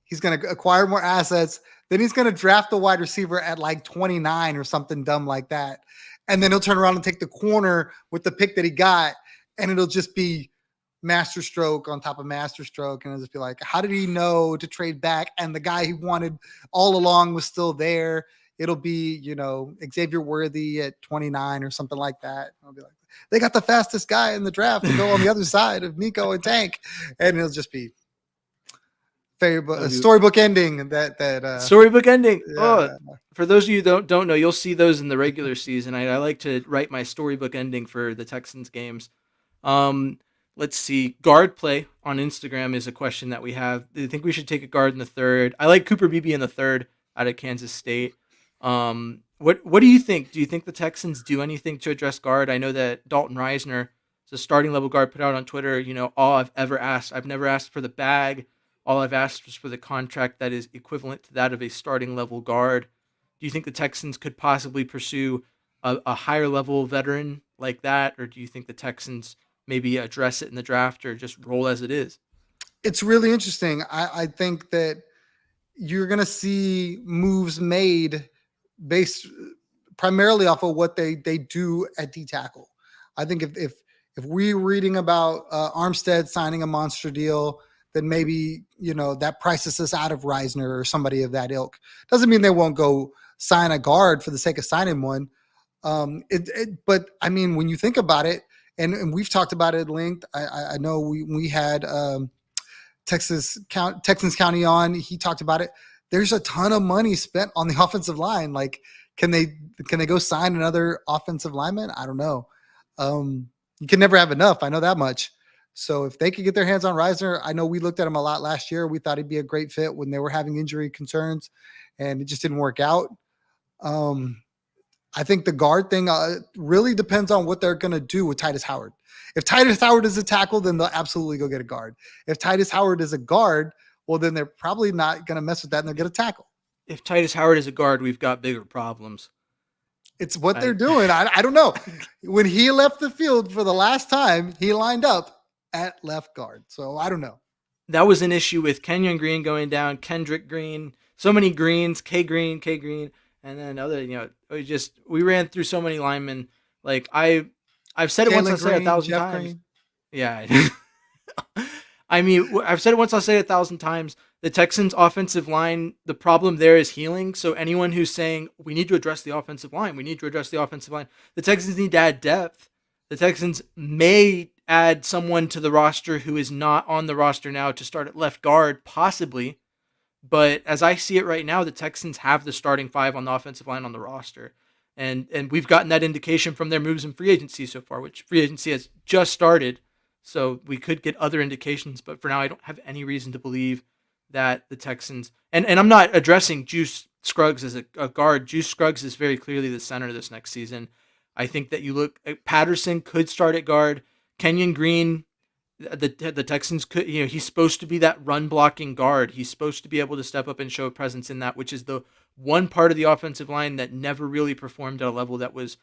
He's going to acquire more assets. Then he's going to draft the wide receiver at like 29 or something dumb like that. And then he'll turn around and take the corner with the pick that he got. And it'll just be master stroke on top of master stroke. And it'll just be like, how did he know to trade back? And the guy he wanted all along was still there. It'll be, you know, Xavier Worthy at 29 or something like that. I'll be like, they got the fastest guy in the draft to go on the other side of Nico and Tank. And it'll just be a storybook ending. Storybook ending. Yeah. Oh, for those of you who don't know, you'll see those in the regular season. I like to write my storybook ending for the Texans games. Let's see. Guard play on Instagram is a question that we have. Do you think we should take a guard in the third? I like Cooper Beebe in the third out of Kansas State. What do you think? Do you think the Texans do anything to address guard? I know that Dalton Reisner, the starting level guard, put out on Twitter, you know, all I've ever asked, I've never asked for the bag. All I've asked was for the contract that is equivalent to that of a starting level guard. Do you think the Texans could possibly pursue a higher level veteran like that? Or do you think the Texans maybe address it in the draft or just roll as it is? It's really interesting. I think that you're going to see moves made based primarily off of what they do at D tackle. I think if we're reading about Armstead signing a monster deal, then maybe, you know, that prices us out of Reisner or somebody of that ilk. Doesn't mean they won't go sign a guard for the sake of signing one. But I mean, when you think about it, and we've talked about it at length, I know we had Texans County on. He talked about it. There's a ton of money spent on the offensive line. Like, can they go sign another offensive lineman? I don't know. You can never have enough. I know that much. So if they could get their hands on Reisner, I know we looked at him a lot last year. We thought he'd be a great fit when they were having injury concerns, and it just didn't work out. I think the guard thing really depends on what they're going to do with Titus Howard. If Titus Howard is a tackle, then they'll absolutely go get a guard. If Titus Howard is a guard, well, then they're probably not going to mess with that, and they'll get a tackle. If Titus Howard is a guard, we've got bigger problems. It's what they're I, doing. I don't know. When he left the field for the last time, he lined up at left guard. So I don't know. that was an issue with Kenyon Green going down, Kendrick Green, so many Greens, K Green, and then other, we ran through so many linemen. Like I've said it once, Jalen I'll say it a Green, thousand Jeff times. Green. Yeah. I mean, I've said it once, I'll say it a thousand times. The Texans' offensive line, the problem there is healing. So anyone who's saying we need to address the offensive line, the Texans need to add depth. The Texans may add someone to the roster who is not on the roster now to start at left guard, possibly. But as I see it right now, the Texans have the starting five on the offensive line on the roster. And we've gotten that indication from their moves in free agency so far, which free agency has just started. So we could get other indications, but for now, I don't have any reason to believe that the Texans, and I'm not addressing Juice Scruggs as a guard. Juice Scruggs is very clearly the center this next season. I think that you look at Patterson could start at guard. Kenyon Green, the Texans could, he's supposed to be that run blocking guard. He's supposed to be able to step up and show a presence in that, which is the one part of the offensive line that never really performed at a level that was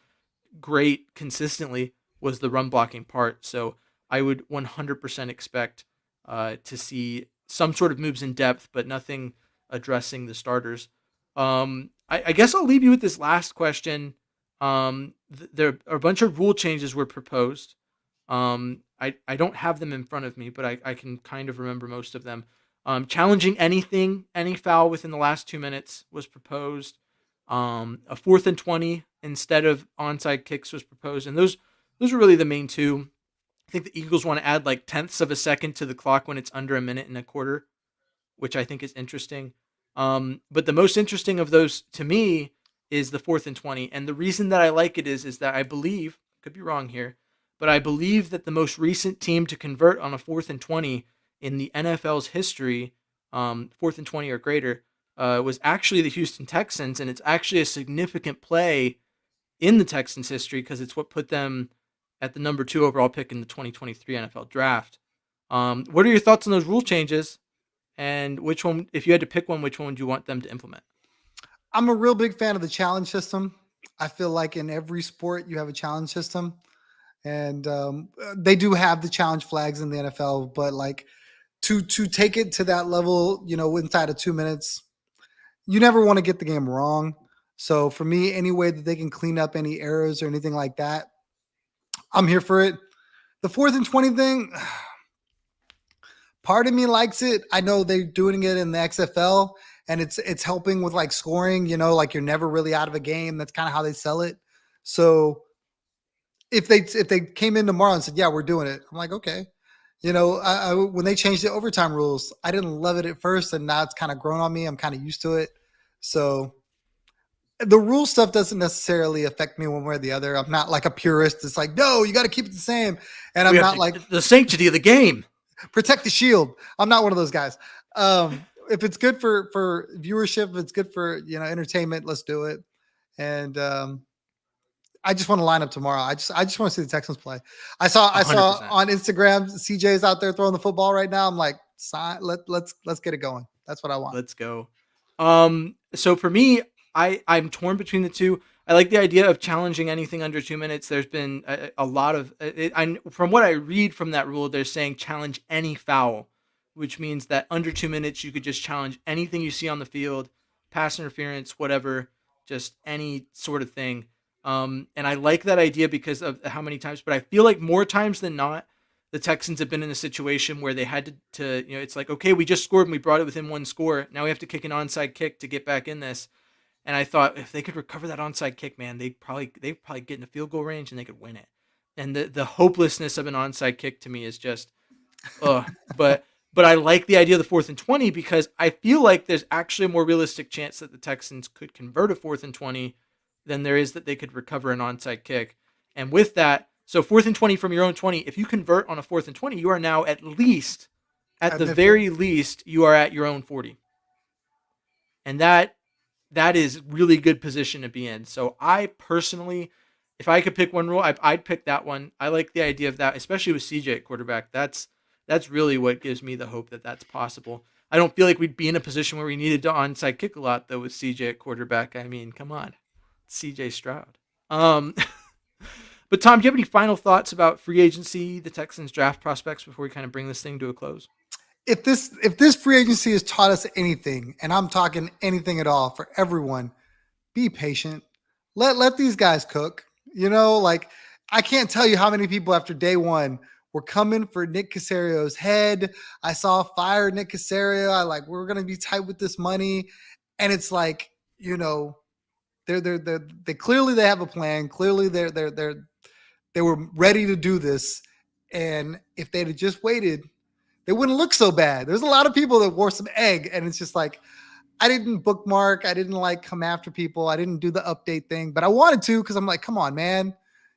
great consistently, was the run blocking part. So I would 100% expect to see some sort of moves in depth, but nothing addressing the starters. I guess I'll leave you with this last question. There are a bunch of rule changes were proposed. I don't have them in front of me, but I can kind of remember most of them. Challenging any foul within the last 2 minutes was proposed. A 4th and 20 instead of onside kicks was proposed, and those are really the main two. I think the Eagles want to add like tenths of a second to the clock when it's under a minute and a quarter, which I think is interesting. But the most interesting of those to me is the 4th and 20. And the reason that I like it is that I believe, could be wrong here, but I believe that the most recent team to convert on a 4th and 20 in the NFL's history, 4th and 20 or greater, was actually the Houston Texans. And it's actually a significant play in the Texans' history because it's what put them at the number 2 overall pick in the 2023 NFL draft. What are your thoughts on those rule changes? And which one, if you had to pick one, which one would you want them to implement? I'm a real big fan of the challenge system. I feel like in every sport you have a challenge system, and they do have the challenge flags in the NFL, but like to take it to that level, inside of 2 minutes, you never want to get the game wrong. So for me, any way that they can clean up any errors or anything like that, I'm here for it. The 4th and 20 thing, part of me likes it. I know they're doing it in the XFL, and it's helping with like scoring, like you're never really out of a game. That's kind of how they sell it. So if they came in tomorrow and said, yeah, we're doing it, I'm like, okay. When they changed the overtime rules, I didn't love it at first, and now it's kind of grown on me. I'm kind of used to it. So the rule stuff doesn't necessarily affect me one way or the other. I'm not like a purist. It's like, no, you got to keep it the same. And I'm not like the sanctity of the game. Protect the shield. I'm not one of those guys. If it's good for viewership, if it's good for entertainment, let's do it. And I just want to line up tomorrow. I just want to see the Texans play. I saw 100%. On Instagram, CJ's out there throwing the football right now. I'm like, let's get it going. That's what I want. Let's go. So for me, I'm torn between the two. I like the idea of challenging anything under 2 minutes. There's been a lot of from what I read from that rule, they're saying challenge any foul, which means that under 2 minutes you could just challenge anything you see on the field, pass interference, whatever, just any sort of thing. And I like that idea because of how many times, but I feel like more times than not, the Texans have been in a situation where they had to it's like, okay, we just scored and we brought it within one score. Now we have to kick an onside kick to get back in this. And I thought if they could recover that onside kick, man, they'd probably get in the field goal range and they could win it. And the hopelessness of an onside kick to me is just, but I like the idea of the 4th and 20 because I feel like there's actually a more realistic chance that the Texans could convert a 4th and 20 than there is that they could recover an onside kick. And with that, so 4th and 20 from your own 20, if you convert on a 4th and 20, you are now at the very least, you are at your own 40. And that is really good position to be in. So I personally, if I could pick one rule, I'd pick that one. I like the idea of that, especially with CJ at quarterback. That's really what gives me the hope that that's possible. I don't feel like we'd be in a position where we needed to onside kick a lot, though, with CJ at quarterback. I mean, come on. It's CJ Stroud. Um, but Tom, do you have any final thoughts about free agency, the Texans draft prospects before we kind of bring this thing to a close? If this free agency has taught us anything, and I'm talking anything at all for everyone, be patient. Let these guys cook. Like I can't tell you how many people after day one were coming for Nick Casario's head. I saw fire Nick Casario. We're gonna be tight with this money, and it's like they clearly they have a plan. Clearly they were ready to do this, and if they'd have just waited, they wouldn't look so bad. There's a lot of people that wore some egg, and it's just like I didn't bookmark. I didn't come after people. I didn't do the update thing, but I wanted to because I'm like, come on, man,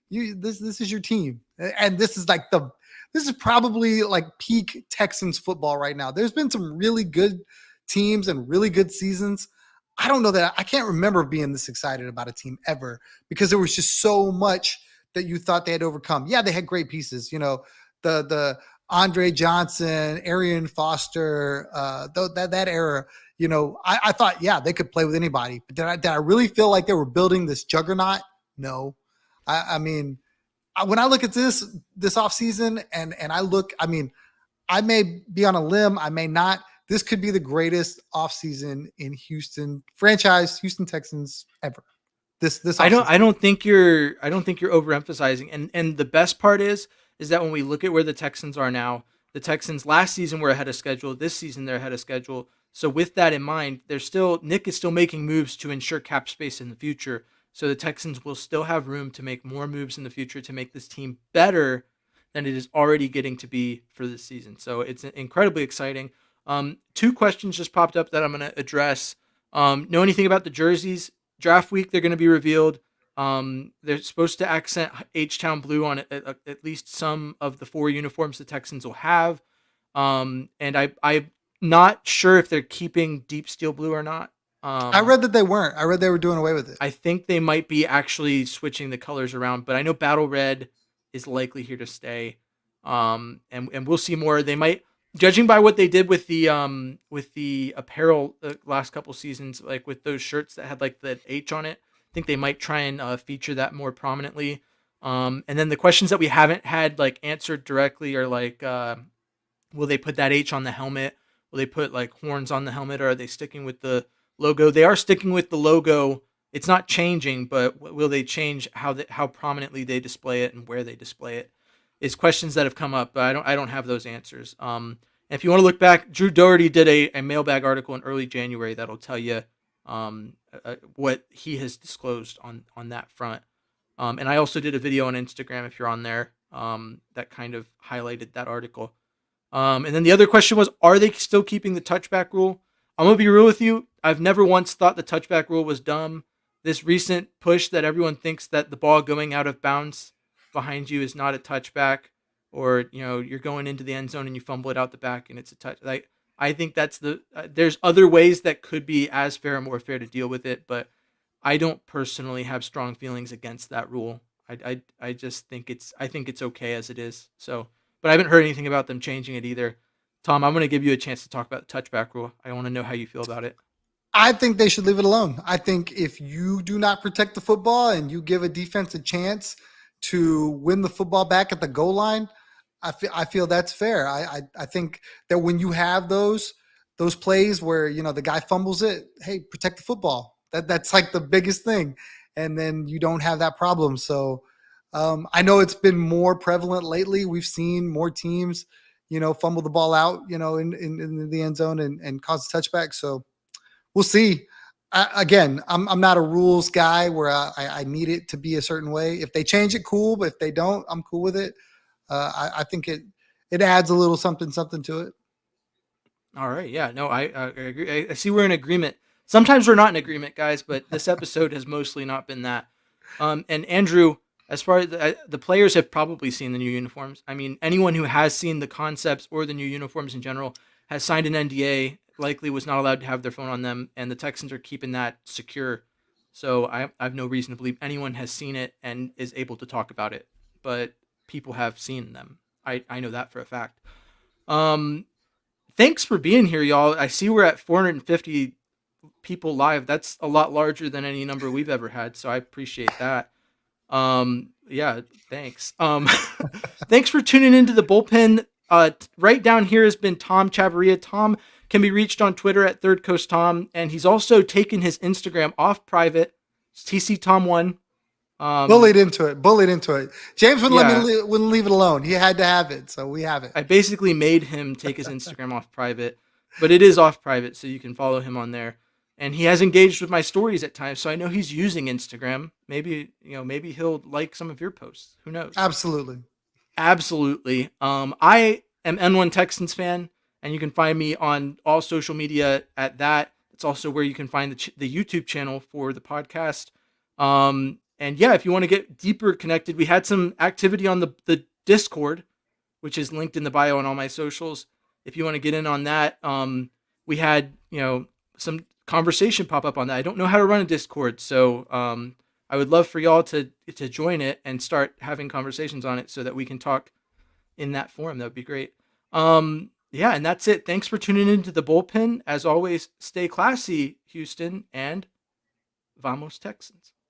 this is your team, and this is probably like peak Texans football right now. There's been some really good teams and really good seasons. I don't know that I can't remember being this excited about a team ever because there was just so much that you thought they had overcome. Yeah, they had great pieces. The Andre Johnson, Arian Foster, that era. I thought, yeah, they could play with anybody. But did I really feel like they were building this juggernaut? No. I mean, when I look at this offseason and I may be on a limb, I may not. This could be the greatest offseason in Houston Texans ever. This offseason. I don't think you're overemphasizing. And the best part is that when we look at where the Texans are now, the Texans last season were ahead of schedule. This season they're ahead of schedule. So with that in mind, Nick is still making moves to ensure cap space in the future. So the Texans will still have room to make more moves in the future to make this team better than it is already getting to be for this season. So it's incredibly exciting. Two questions just popped up that I'm going to address. Know anything about the jerseys? Draft week, they're going to be revealed. They're supposed to accent H-Town blue on at least some of the 4 uniforms the Texans will have. And I'm not sure if they're keeping deep steel blue or not. I read that they weren't. I read they were doing away with it. I think they might be actually switching the colors around, but I know battle red is likely here to stay. And we'll see more. They might, judging by what they did with the apparel the last couple seasons, like with those shirts that had like the H on it, I think they might try and feature that more prominently. And then the questions that we haven't had like answered directly are like, will they put that H on the helmet? Will they put like horns on the helmet, or are they sticking with the logo? They are sticking with the logo. It's not changing, but will they change how prominently they display it and where they display it? Is questions that have come up, but I don't have those answers. If you want to look back, Drew Doherty did a mailbag article in early January that'll tell you what he has disclosed on that front. And I also did a video on Instagram, if you're on there, that kind of highlighted that article. And then the other question was, are they still keeping the touchback rule? I'm going to be real with you. I've never once thought the touchback rule was dumb. This recent push that everyone thinks that the ball going out of bounds behind you is not a touchback, or you're going into the end zone and you fumble it out the back and it's a touch. Like, I think that's there's other ways that could be as fair or more fair to deal with it, but I don't personally have strong feelings against that rule. I just think it's okay as it is. So, but I haven't heard anything about them changing it either. Tom, I'm going to give you a chance to talk about the touchback rule. I want to know how you feel about it. I think they should leave it alone. I think if you do not protect the football and you give a defense a chance to win the football back at the goal line, I feel that's fair. I think that when you have those plays where the guy fumbles it, hey, protect the football. That's like the biggest thing, and then you don't have that problem. So I know it's been more prevalent lately. We've seen more teams, fumble the ball out, in the end zone and cause a touchback. So we'll see. Again, I'm not a rules guy where I need it to be a certain way. If they change it, cool. But if they don't, I'm cool with it. I think it adds a little something to it. All right. Yeah, no, I agree. I see we're in agreement. Sometimes we're not in agreement, guys, but this episode has mostly not been that. And Andrew, as far as the players have probably seen the new uniforms. I mean, anyone who has seen the concepts or the new uniforms in general has signed an NDA, likely was not allowed to have their phone on them, and the Texans are keeping that secure. So I have no reason to believe anyone has seen it and is able to talk about it. But people have seen them. I know that for a fact. Thanks for being here, y'all. I see we're at 450 people live. That's a lot larger than any number we've ever had, so I appreciate that. Yeah, thanks. Thanks for tuning into the bullpen. Right down here has been Tom Chavarria. Tom can be reached on Twitter at Third Coast Tom, and he's also taken his Instagram off private. It's TC Tom One. Bullied into it. James wouldn't Yeah. wouldn't leave it alone. He had to have it, so we have it. I basically made him take his Instagram off private, but it is off private, so you can follow him on there. And he has engaged with my stories at times, so I know he's using Instagram. Maybe he'll like some of your posts. Who knows? Absolutely. Absolutely. I am N1 Texans fan, and you can find me on all social media at that. It's also where you can find the YouTube channel for the podcast. And yeah, if you want to get deeper connected, we had some activity on the Discord, which is linked in the bio on all my socials. If you want to get in on that, we had some conversation pop up on that. I don't know how to run a Discord, so I would love for y'all to join it and start having conversations on it so that we can talk in that forum. That would be great. Yeah, and that's it. Thanks for tuning into the bullpen. As always, stay classy, Houston, and vamos Texans.